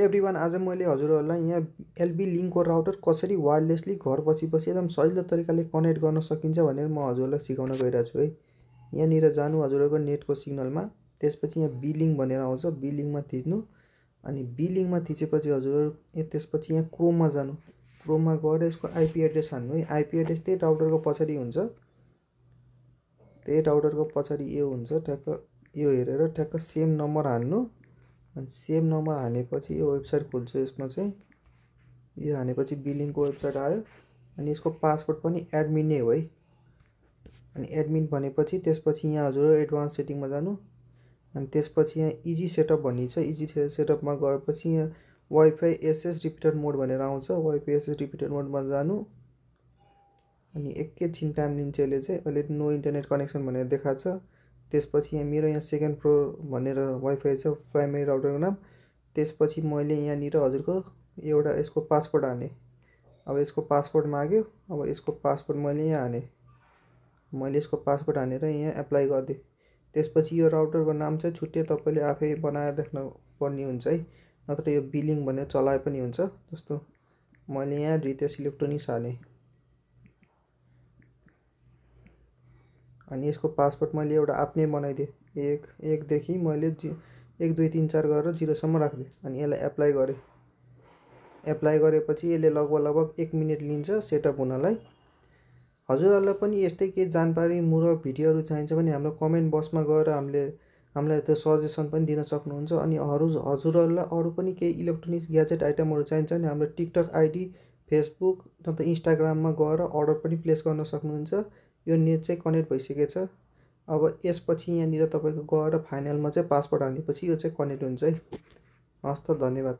Everyone, आज मैले हजुरहरूलाई यहाँ एलबी लिङ्कको राउटर कसरी वायरलेसली घर बसी एकदम सजिलो तरिकाले कनेक्ट गर्न सकिन्छ भनेर म हजुरहरूलाई सिकाउन गइरहेको छु है। यहाँनिर जानु हजुरहरूको नेटको सिग्नलमा, त्यसपछि यहाँ बी लिङ्क भनेर आउँछ, बी लिङ्कमा थिच्नु। अनि बी लिङ्कमा थिचेपछि हजुरहरू त्यसपछि यहाँ क्रोममा जानु, क्रोममा गएर यसको आइपी एड्रेस हान्नु है। आइपी एड्रेस त्यही राउटरको पछाडि हुन्छ, त्यही राउटरको पछाडि यो हुन्छ, ठ्याक्क यो हेरेर ठ्याक्क सेम नम्बर हान्नु। अनि सेम नम्बर हानेपछि यो वेबसाइट खुल्छ। यसमा चाहिँ यो हानेपछि बिलिङको वेबसाइट आयो। अनि यसको पासवर्ड पनि एडमिन नै हो है। अनि एडमिन भनेपछि त्यसपछि यहाँ हजुर एडभान्स सेटिङमा जानु। अनि त्यसपछि यहाँ इजी सेटअप भन्ने छ, इजी सेटअपमा गएपछि यहाँ वाइफाई एसएस रिपिटेड मोड भनेर आउँछ, वाइफाई एसएस रिपिटेड मोडमा जानु। अनि एकैछिन टाइम लिन्छ यसले चाहिँ। अहिले नो इन्टरनेट कनेक्सन भनेर देखाएको छ। त्यसपछि यहाँ मेरो यहाँ सेकेन्ड प्रो भनेर वाइफाई छ, प्राइमेरी राउटरको नाम। त्यसपछि मैले यहाँनिर हजुरको एउटा यसको पासवर्ड हाने। अब यसको पासवर्ड माग्यो, अब यसको पासवर्ड मैले यहाँ हाने। मैले यसको पासवर्ड हानेर यहाँ एप्लाई गरिदिएँ। त्यसपछि यो राउटरको नाम चाहिँ छुट्टै तपाईँले आफै बनाएर राख्नु पर्ने हुन्छ है, नत्र यो बिलिङ भनेर चलाए पनि हुन्छ। जस्तो मैले यहाँ रितेश इलेक्ट्रोनिक्स हालेँ। अनि यसको पासवर्ड मैले एउटा आफ्नै बनाइदिएँ। एकदेखि मैले 1 2 3 4 गरेर 0 सम्म राखिदिएँ। अनि यसलाई एप्लाई गरेँ। एप्लाई गरेपछि यसले लगभग 1 मिनट लिन्छ सेटअप हुनलाई। हजुरहरूलाई पनि यस्तै केही जानकारीमूलक भिडियोहरू चाहिन्छ भने हाम्रो कमेन्ट बक्समा गएर हामीलाई त्यो सजेसन पनि दिन सक्नुहुन्छ। अनि हजुरहरूलाई अरू पनि केही इलेक्ट्रोनिक्स ग्याजेट आइटमहरू चाहिन्छ भने हाम्रो टिकटक आइडी, फेसबुक नत्र इन्स्टाग्राममा गएर अर्डर पनि प्लेस गर्न सक्नुहुन्छ। यो नेट चाहिँ कनेक्ट भइसकेको छ। अब यसपछि यहाँनिर तपाईँको गएर फाइनलमा चाहिँ पासवर्ड हानेपछि यो चाहिँ कनेक्ट हुन्छ है। हस् त, धन्यवाद।